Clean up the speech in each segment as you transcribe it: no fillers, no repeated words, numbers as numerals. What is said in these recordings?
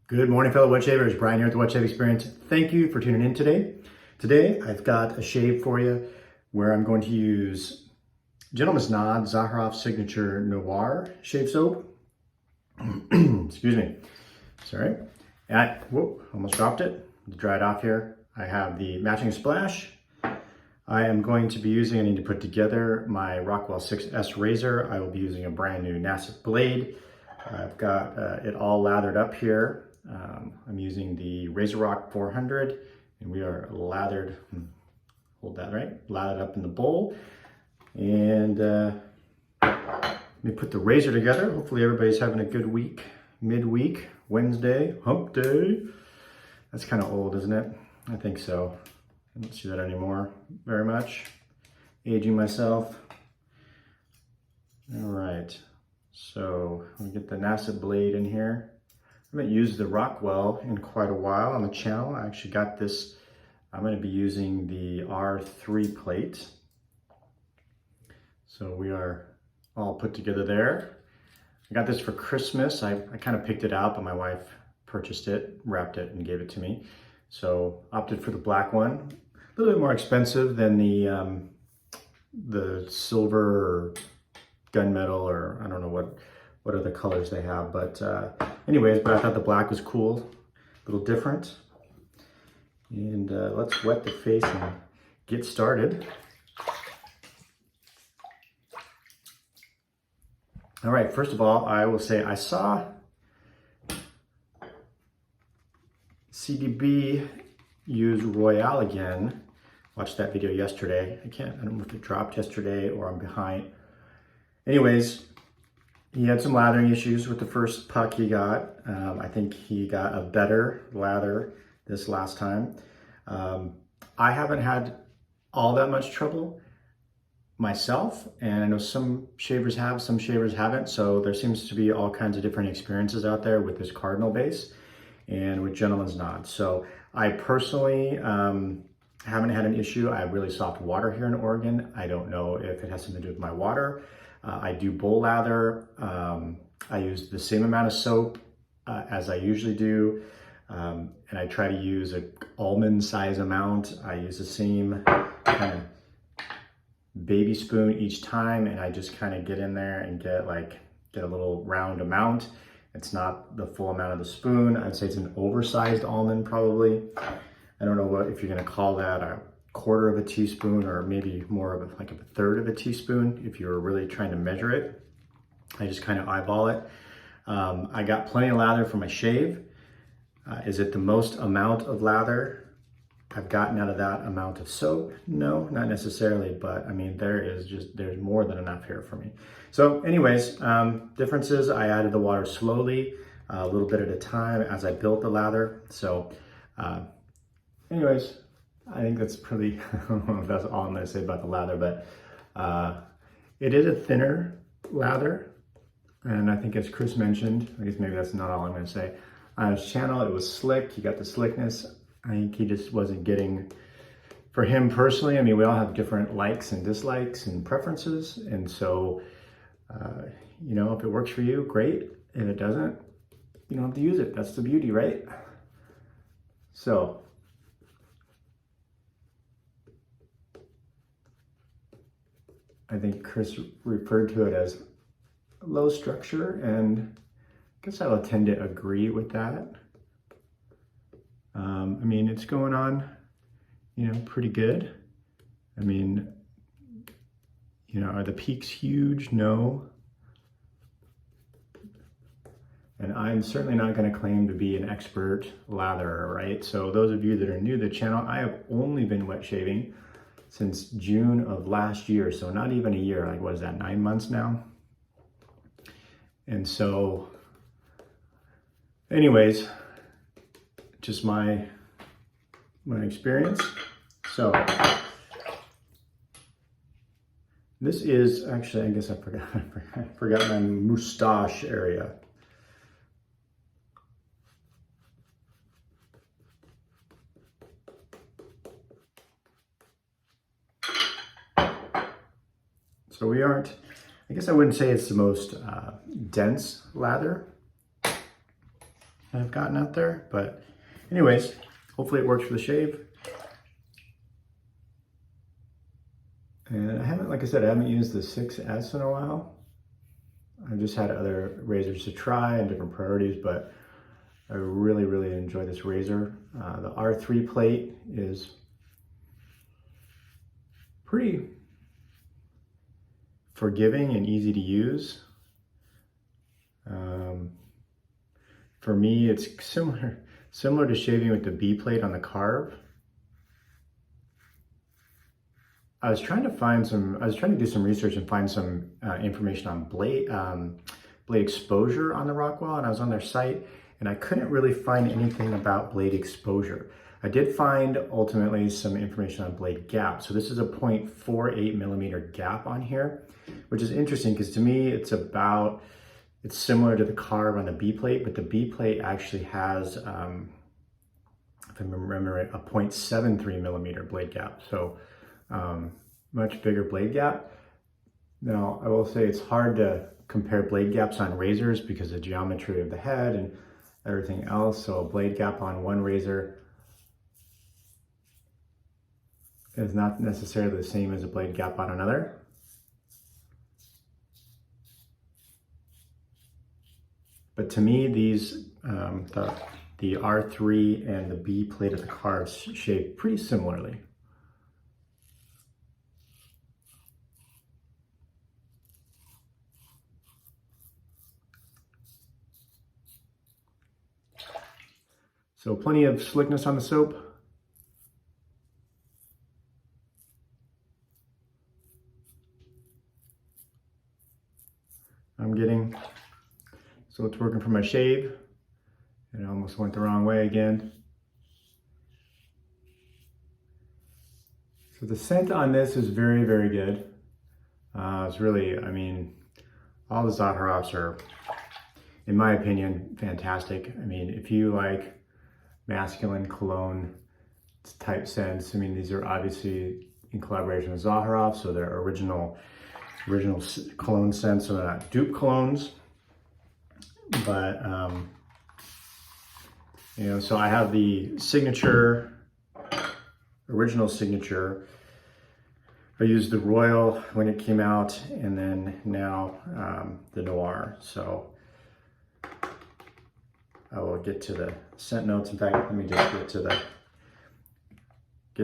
Good morning, fellow wet shavers. Brian here at the Wet Shave Experience. Thank you for tuning in today. Today, I've got a shave for you where I'm going to use Gentleman's Nod Zaharoff Signature Noir shave soap. Excuse me. Sorry. Whoa, almost dropped it. Dry it off here. I have the matching splash. I am going to be using, I need to put together my Rockwell 6S razor. I will be using a brand new NASA blade. I've got it all lathered up here. I'm using the RazoRock 400 and we are lathered, hold that right, lathered up in the bowl. And let me put the razor together. Hopefully everybody's having a good week, midweek, Wednesday, hump day. That's kind of old, isn't it? I think so. I don't see that anymore very much. Aging myself. All right, so I'll get the NASA blade in here. I haven't used the Rockwell in quite a while on the channel. I actually got this, I'm going to be using the R3 plate. So we are all put together there. I got this for Christmas. I kind of picked it out, but my wife purchased it, wrapped it, and gave it to me. So opted for the black one. A little bit more expensive than the silver or gunmetal, or I don't know what other colors they have, but anyways, but I thought the black was cool, a little different. And let's wet the face and get started. All right, first of all, I will say I saw CDB use Royale again. Watched that video yesterday. I don't know if it dropped yesterday or I'm behind. Anyways, he had some lathering issues with the first puck he got. I think he got a better lather this last time. I haven't had all that much trouble myself, and I know some shavers have, some shavers haven't, so there seems to be all kinds of different experiences out there with this cardinal base and with Gentleman's Nod. So I personally haven't had an issue. I have really soft water here in Oregon. I don't know if it has something to do with my water. I do bowl lather. I use the same amount of soap as I usually do. And I try to use an almond size amount. I use the same kind of baby spoon each time, and I just kind of get in there and get a little round amount. It's not the full amount of the spoon. I'd say it's an oversized almond probably. I don't know if you're gonna call that a quarter of a teaspoon or maybe more of a third of a teaspoon if you're really trying to measure it. I just kind of eyeball it. I got plenty of lather for my shave. Is it the most amount of lather I've gotten out of that amount of soap? No, not necessarily, but I mean, there's more than enough here for me. So anyways, differences, I added the water slowly, a little bit at a time as I built the lather. So anyways, I think that's pretty, I don't know if that's all I'm gonna say about the lather, but it is a thinner lather. And I think as Chris mentioned, I guess maybe that's not all I'm gonna say. On his channel, it was slick, he got the slickness. I think he just wasn't getting, for him personally, I mean, we all have different likes and dislikes and preferences. And so, you know, if it works for you, great. If it doesn't, you don't have to use it. That's the beauty, right? So, I think Chris referred to it as low structure, and I guess I will tend to agree with that. I mean, it's going on, you know, pretty good. I mean, you know, are the peaks huge? No. And I'm certainly not going to claim to be an expert latherer, right? So those of you that are new to the channel, I have only been wet shaving since June of last year. So not even a year, like what is that, 9 months now? And so anyways, just my experience. So this is actually, I guess I forgot my mustache area. So we aren't, I guess I wouldn't say it's the most dense lather. I've gotten out there. But anyways, hopefully it works for the shave. And I haven't, like I said, I haven't used the 6S in a while. I've just had other razors to try and different priorities, but I really, really enjoy this razor. The R3 plate is pretty forgiving and easy to use. For me, it's similar to shaving with the B plate on the carve. I was trying to do some research and find some information on blade exposure on the Rockwell, and I was on their site and I couldn't really find anything about blade exposure. I did find ultimately some information on blade gap. So this is a 0.48 millimeter gap on here, which is interesting because to me it's similar to the carve on the B plate, but the B plate actually has, if I remember right, a 0.73 millimeter blade gap. So much bigger blade gap. Now, I will say it's hard to compare blade gaps on razors because of the geometry of the head and everything else. So a blade gap on one razor is not necessarily the same as a blade gap on another. But to me, these, the R3 and the B plate of the carves shave pretty similarly. So plenty of slickness on the soap. I'm getting, so it's working for my shave. It almost went the wrong way again. So the scent on this is very, very good. It's really, I mean, all the Zaharoffs are, in my opinion, fantastic. I mean, if you like masculine cologne type scents, I mean, these are obviously in collaboration with Zaharoff, so they're original cologne scents, so they're not dupe colognes. But you know, so I have the signature, original signature. I used the Royal when it came out, and then now the Noir. So I will get to the scent notes. In fact, let me just get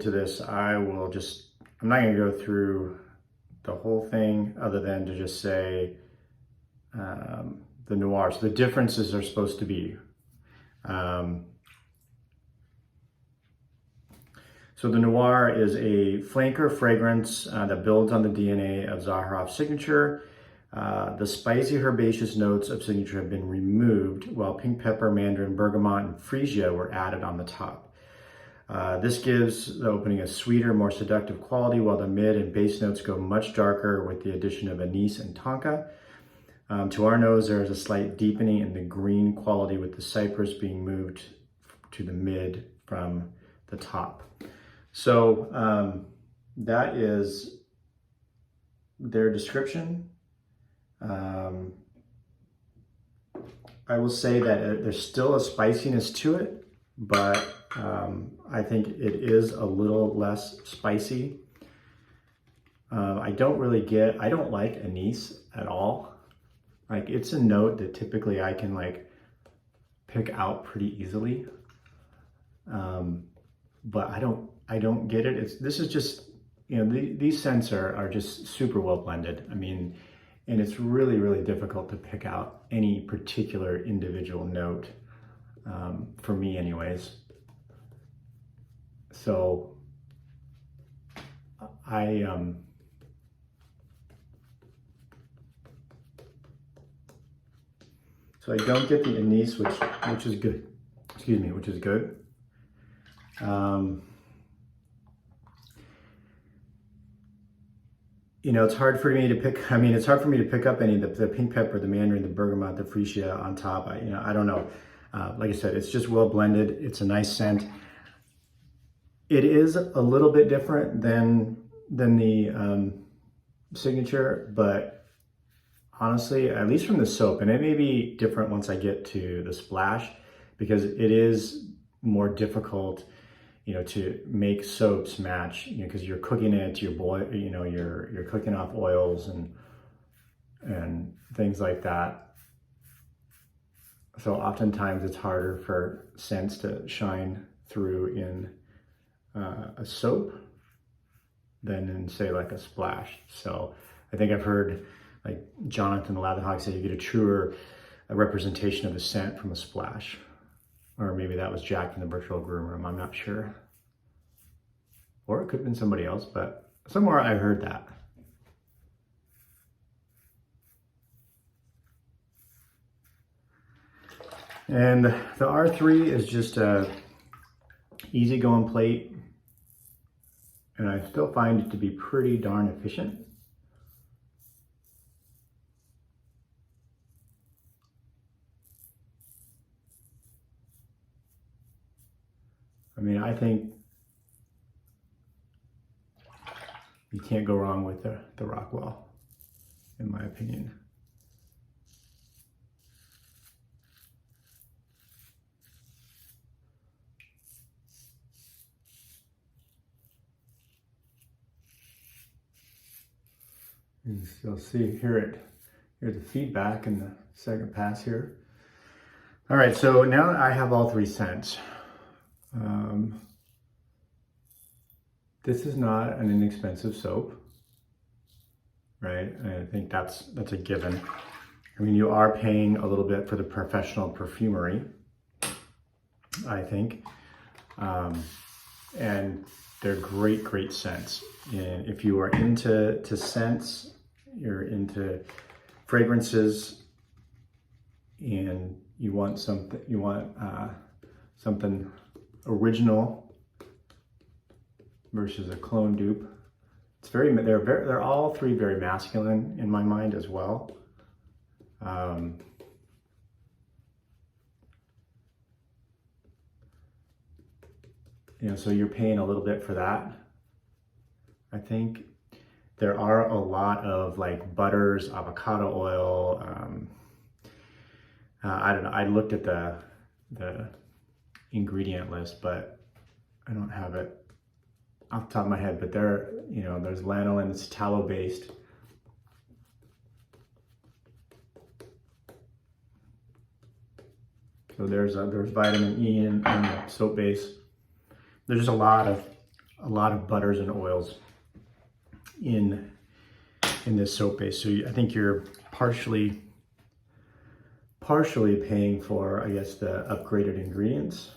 to this. I'm not gonna go through the whole thing other than to just say the Noir. So the differences are supposed to be, so the Noir is a flanker fragrance that builds on the DNA of Zaharoff's signature. The spicy herbaceous notes of signature have been removed, while pink pepper, mandarin, bergamot, and freesia were added on the top. This gives the opening a sweeter, more seductive quality, while the mid and base notes go much darker with the addition of anise and tonka. To our nose, there is a slight deepening in the green quality, with the cypress being moved to the mid from the top. So that is their description. I will say that there's still a spiciness to it, but I think it is a little less spicy. I don't like anise at all. Like, it's a note that typically I can like pick out pretty easily. But I don't get it. This is just, you know, these scents are just super well blended. I mean, and it's really, really difficult to pick out any particular individual note, for me anyways. So so I don't get the anise, which is good. Excuse me, which is good. You know, it's hard for me to pick. I mean, it's hard for me to pick up any of the pink pepper, the mandarin, the bergamot, the freesia on top. I don't know. Like I said, it's just well blended. It's a nice scent. It is a little bit different than the signature, but honestly, at least from the soap, and it may be different once I get to the splash, because it is more difficult, you know, to make soaps match, you know, because you're cooking it, you're cooking off oils and things like that. So oftentimes it's harder for scents to shine through in a soap than in, say, like a splash. So I think I've heard like Jonathan the Latherhog say you get a truer representation of the scent from a splash. Or maybe that was Jack in the virtual groom room, I'm not sure. Or it could have been somebody else, but somewhere I heard that. And the R3 is just a easygoing plate, and I still find it to be pretty darn efficient. I mean, I think you can't go wrong with the Rockwell, in my opinion. And you'll see, hear the feedback in the second pass here. All right, so now I have all three scents. This is not an inexpensive soap, right? I think that's a given. I mean, you are paying a little bit for the professional perfumery, I think. And they're great scents. And if you are into scents, you're into fragrances, and you want something original versus a clone dupe. They're all three very masculine in my mind as well. You know, so you're paying a little bit for that. I think there are a lot of like butters, avocado oil. I don't know. I looked at the ingredient list, but I don't have it off the top of my head. But there's lanolin. It's tallow based. So there's vitamin E in the soap base. There's just a lot of butters and oils in this soap base. So I think you're partially paying for, I guess, the upgraded ingredients.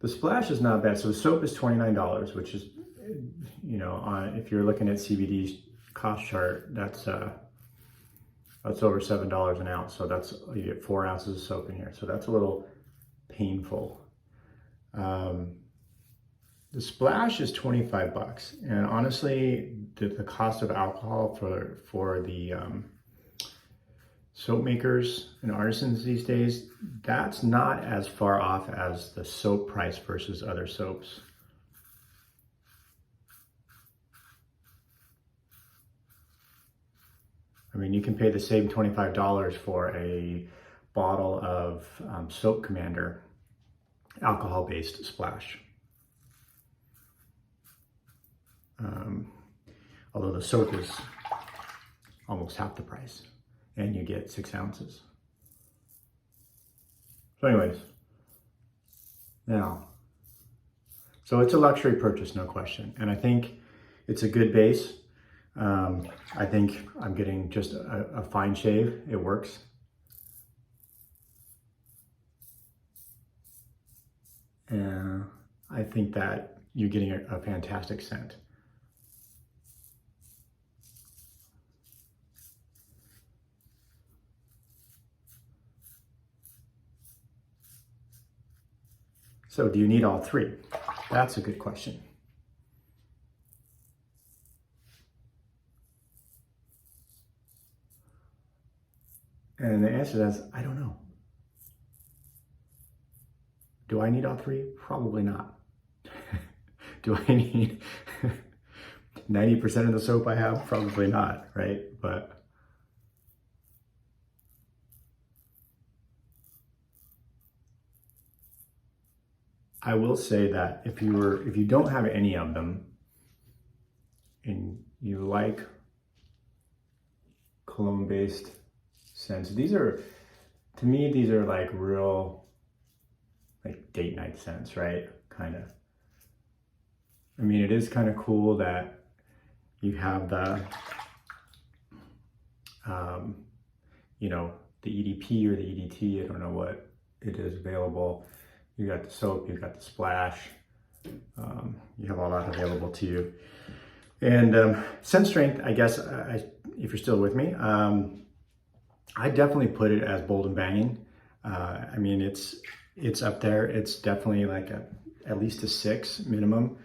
The splash is not bad. So the soap is $29, which is, you know, if you're looking at CBD's cost chart, that's over $7 an ounce. So you get 4 ounces of soap in here. So that's a little painful. The splash is $25, and honestly, the cost of alcohol for the soap makers and artisans these days, that's not as far off as the soap price versus other soaps. I mean, you can pay the same $25 for a bottle of Soap Commander alcohol-based splash. Although the soap is almost half the price, and you get 6 ounces. So anyways, so it's a luxury purchase, no question. And I think it's a good base. I think I'm getting just a fine shave. It works. And I think that you're getting a fantastic scent. So do you need all three? That's a good question. And the answer is, I don't know. Do I need all three? Probably not. Do I need 90% of the soap I have? Probably not, right? But I will say that if you don't have any of them and you like cologne-based scents, these are, to me, these are like real, like date night scents, right? Kind of. I mean, it is kind of cool that you have the, you know, the EDP or the EDT, I don't know what it is available. You got the soap, you got the splash, you have all that available to you. And scent strength, I guess, if you're still with me, I definitely put it as bold and banging. I mean, it's up there. It's definitely like at least a 6 minimum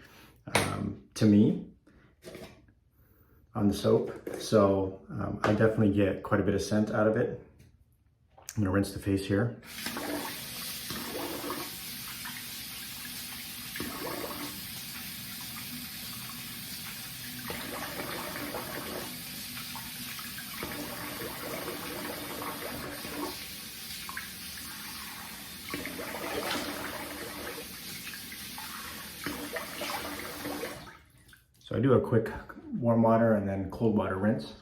to me on the soap. So I definitely get quite a bit of scent out of it. I'm gonna rinse the face here. So I do a quick warm water and then cold water rinse.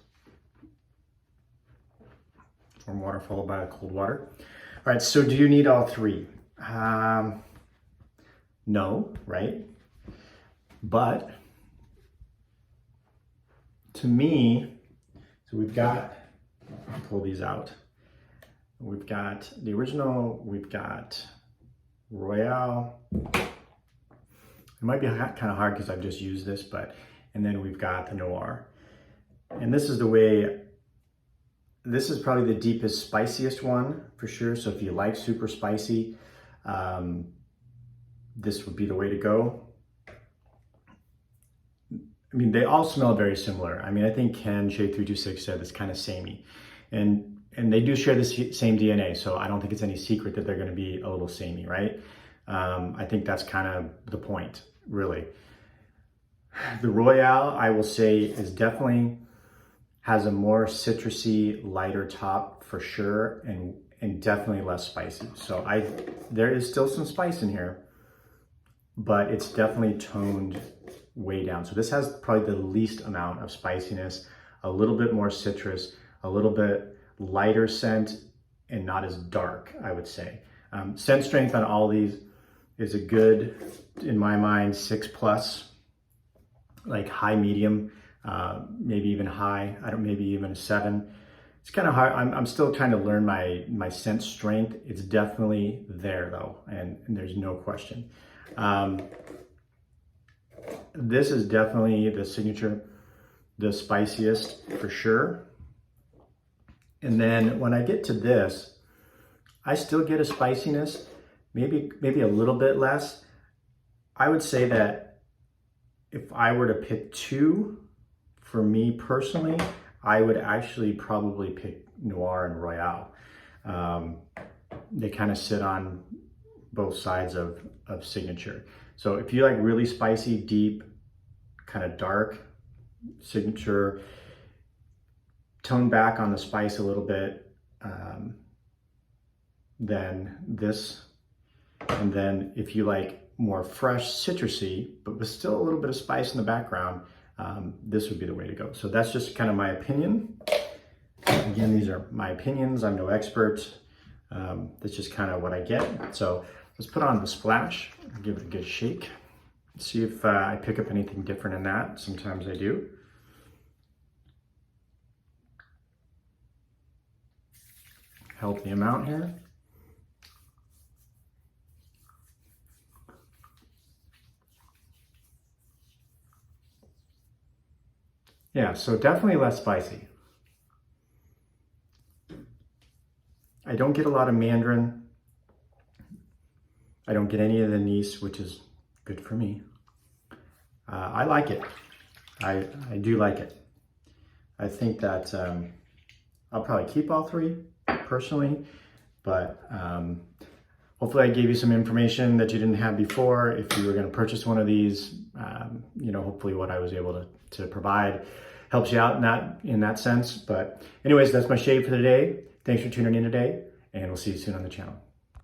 Warm water followed by a cold water. All right, so do you need all three? No, right? But to me, so we've got, I'll pull these out. We've got the original, we've got Royale. It might be kind of hard because I've just used this, but, and then we've got the Noir. And this is the way, this is probably the deepest, spiciest one for sure. So if you like super spicy, this would be the way to go. I mean, they all smell very similar. I mean, I think Ken Shade 326 said it's kind of samey. And they do share the same DNA, so I don't think it's any secret that they're gonna be a little samey, right? I think that's kind of the point, really. The Royale, I will say, is definitely has a more citrusy, lighter top for sure, and definitely less spicy. So there is still some spice in here, but it's definitely toned way down. So this has probably the least amount of spiciness, a little bit more citrus, a little bit lighter scent, and not as dark, I would say. Scent strength on all these is a good, in my mind, 6+, like high medium, maybe even high, maybe even a 7. It's kind of hard. I'm still trying to learn my scent strength. It's definitely there though, and there's no question. This is definitely the signature, the spiciest for sure. And then when I get to this, I still get a spiciness, maybe a little bit less. I would say that if I were to pick two, for me personally, I would actually probably pick Noir and Royale. They kind of sit on both sides of signature. So if you like really spicy, deep, kind of dark signature, tone back on the spice a little bit, then this. And then if you like more fresh, citrusy, but with still a little bit of spice in the background, this would be the way to go. So that's just kind of my opinion. Again, these are my opinions. I'm no expert. That's just kind of what I get. So let's put on the splash, give it a good shake. See if I pick up anything different in that. Sometimes I do. Healthy amount here. Yeah, so definitely less spicy. I don't get a lot of mandarin. I don't get any of the anise, which is good for me. I like it. I do like it. I think that I'll probably keep all three personally, but hopefully I gave you some information that you didn't have before. If you were going to purchase one of these, you know, hopefully what I was able to provide helps you out in that sense. But anyways, that's my shave for the day. Thanks for tuning in today, and we'll see you soon on the channel.